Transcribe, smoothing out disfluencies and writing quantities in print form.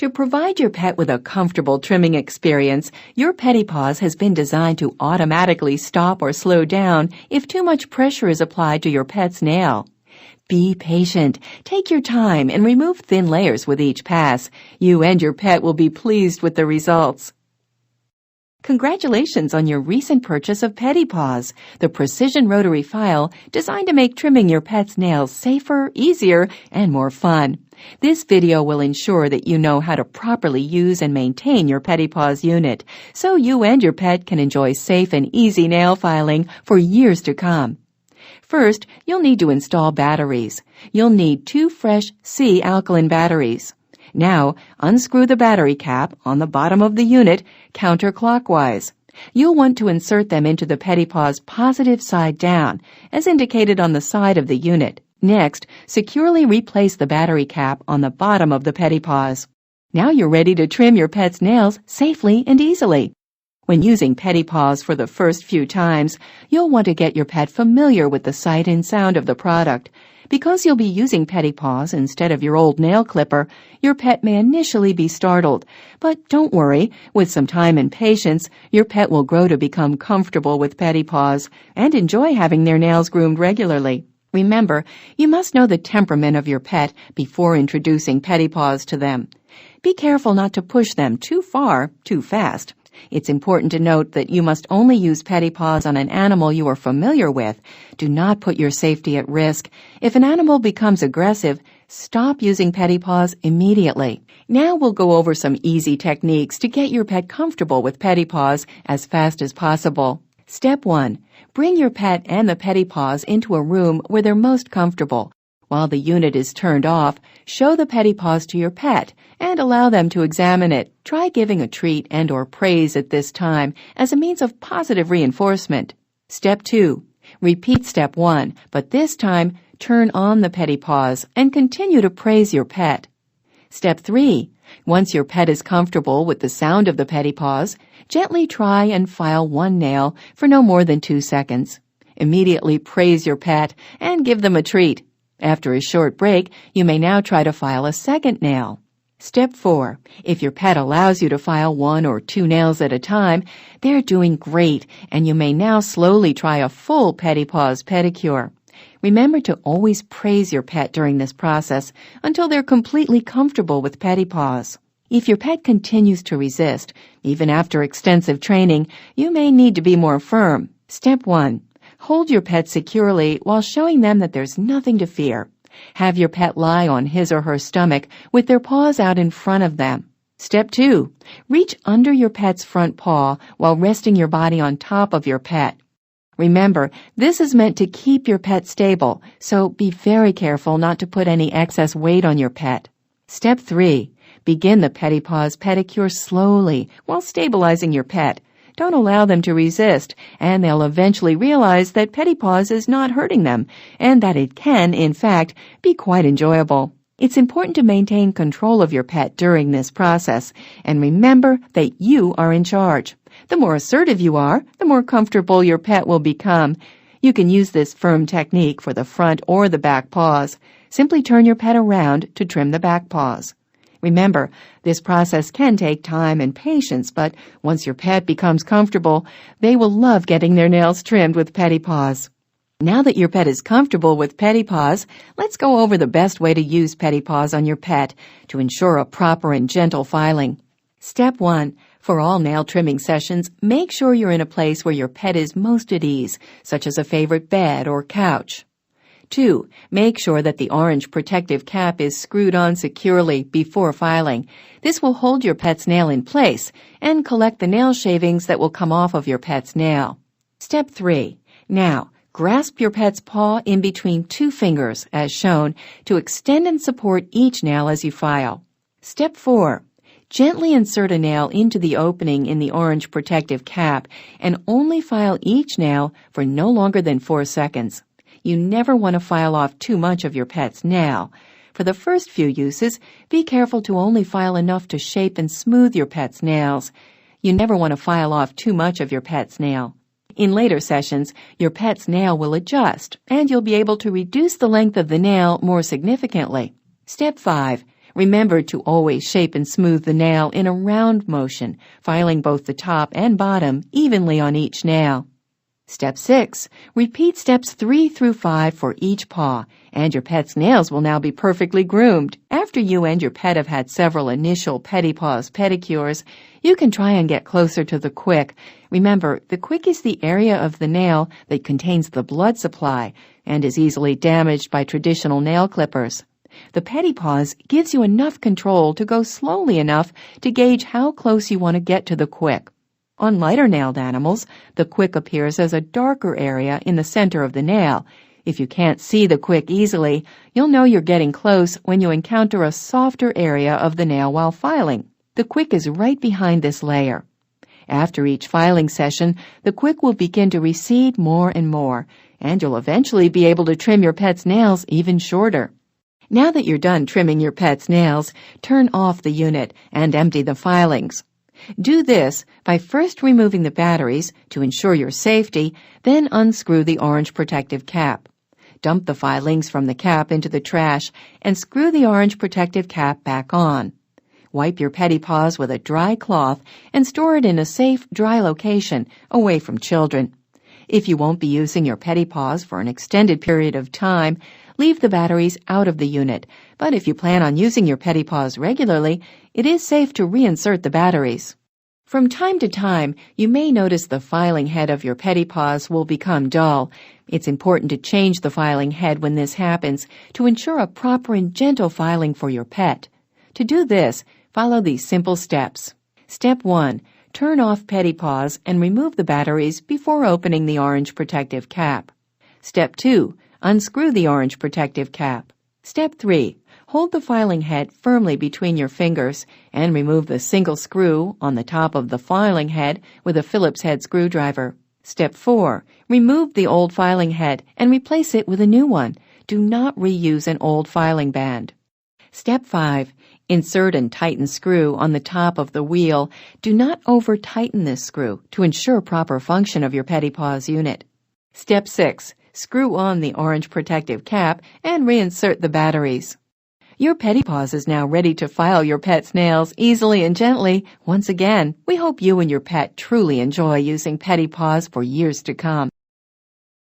To provide your pet with a comfortable trimming experience, your Pedipaws has been designed to automatically stop or slow down if too much pressure is applied to your pet's nail. Be patient. Take your time and remove thin layers with each pass. You and your pet will be pleased with the results. Congratulations on your recent purchase of Pedipaws, the precision rotary file designed to make trimming your pet's nails safer, easier, and more fun. This video will ensure that you know how to properly use and maintain your Pedipaws unit, so you and your pet can enjoy safe and easy nail filing for years to come. First, you'll need to install batteries. You'll need 2 fresh C alkaline batteries. Now, unscrew the battery cap on the bottom of the unit counterclockwise. You'll want to insert them into the Pedipaws positive side down, as indicated on the side of the unit. Next, securely replace the battery cap on the bottom of the Pedipaws. Now you're ready to trim your pet's nails safely and easily. When using Pedipaws for the first few times, you'll want to get your pet familiar with the sight and sound of the product. Because you'll be using Pedipaws instead of your old nail clipper, your pet may initially be startled. But don't worry, with some time and patience, your pet will grow to become comfortable with Pedipaws and enjoy having their nails groomed regularly. Remember, you must know the temperament of your pet before introducing Pedipaws to them. Be careful not to push them too far, too fast. It's important to note that you must only use Pedipaws on an animal you are familiar with. Do not put your safety at risk. If an animal becomes aggressive, stop using Pedipaws immediately. Now we'll go over some easy techniques to get your pet comfortable with Pedipaws as fast as possible. Step 1. Bring your pet and the Pedipaws into a room where they're most comfortable. While the unit is turned off, show the Pedipaws to your pet and allow them to examine it. Try giving a treat and/or praise at this time as a means of positive reinforcement. Step 2. Repeat Step 1, but this time turn on the Pedipaws and continue to praise your pet. Step 3. Once your pet is comfortable with the sound of the Pedipaws, gently try and file one nail for no more than 2 seconds. Immediately praise your pet and give them a treat. After a short break, you may now try to file a second nail. Step 4. If your pet allows you to file 1 or 2 nails at a time, they're doing great, and you may now slowly try a full Pedipaws pedicure. Remember to always praise your pet during this process until they're completely comfortable with Pedipaws. If your pet continues to resist, even after extensive training, you may need to be more firm. Step 1. Hold your pet securely while showing them that there's nothing to fear. Have your pet lie on his or her stomach with their paws out in front of them. Step 2. Reach under your pet's front paw while resting your body on top of your pet. Remember, this is meant to keep your pet stable, so be very careful not to put any excess weight on your pet. Step 3. Begin the Pedipaws pedicure slowly while stabilizing your pet. Don't allow them to resist, and they'll eventually realize that Pedipaws is not hurting them, and that it can, in fact, be quite enjoyable. It's important to maintain control of your pet during this process, and remember that you are in charge. The more assertive you are, the more comfortable your pet will become. You can use this firm technique for the front or the back paws. Simply turn your pet around to trim the back paws. Remember, this process can take time and patience, but once your pet becomes comfortable, they will love getting their nails trimmed with Pedipaws. Now that your pet is comfortable with Pedipaws, let's go over the best way to use Pedipaws on your pet to ensure a proper and gentle filing. Step 1. For all nail trimming sessions, make sure you're in a place where your pet is most at ease, such as a favorite bed or couch. 2. Make sure that the orange protective cap is screwed on securely before filing. This will hold your pet's nail in place and collect the nail shavings that will come off of your pet's nail. Step 3. Now, grasp your pet's paw in between 2 fingers, as shown, to extend and support each nail as you file. Step 4. Gently insert a nail into the opening in the orange protective cap and only file each nail for no longer than 4 seconds. You never want to file off too much of your pet's nail. For the first few uses, be careful to only file enough to shape and smooth your pet's nails. You never want to file off too much of your pet's nail. In later sessions, your pet's nail will adjust, and you'll be able to reduce the length of the nail more significantly. Step 5. Remember to always shape and smooth the nail in a round motion, filing both the top and bottom evenly on each nail. Step 6. Repeat steps 3 through 5 for each paw, and your pet's nails will now be perfectly groomed. After you and your pet have had several initial Pedipaws pedicures, you can try and get closer to the quick. Remember, the quick is the area of the nail that contains the blood supply and is easily damaged by traditional nail clippers. The Pedipaws gives you enough control to go slowly enough to gauge how close you want to get to the quick. On lighter-nailed animals, the quick appears as a darker area in the center of the nail. If you can't see the quick easily, you'll know you're getting close when you encounter a softer area of the nail while filing. The quick is right behind this layer. After each filing session, the quick will begin to recede more and more, and you'll eventually be able to trim your pet's nails even shorter. Now that you're done trimming your pet's nails, turn off the unit and empty the filings. Do this by first removing the batteries to ensure your safety, then unscrew the orange protective cap. Dump the filings from the cap into the trash and screw the orange protective cap back on. Wipe your Pedipaws with a dry cloth and store it in a safe, dry location away from children. If you won't be using your Pedipaws for an extended period of time, leave the batteries out of the unit, but if you plan on using your Pedipaws regularly, it is safe to reinsert the batteries. From time to time, you may notice the filing head of your Pedipaws will become dull. It's important to change the filing head when this happens to ensure a proper and gentle filing for your pet. To do this, follow these simple steps. Step 1. Turn off Pedipaws and remove the batteries before opening the orange protective cap. Step 2. Unscrew the orange protective cap. Step 3. Hold the filing head firmly between your fingers and remove the single screw on the top of the filing head with a Phillips head screwdriver. Step 4. Remove the old filing head and replace it with a new one. Do not reuse an old filing band. Step 5. Insert and tighten screw on the top of the wheel. Do not over-tighten this screw to ensure proper function of your Pedipaws unit. Step 6. Screw on the orange protective cap and reinsert the batteries. Your Pedipaws is now ready to file your pet's nails easily and gently. Once again, we hope you and your pet truly enjoy using Pedipaws for years to come.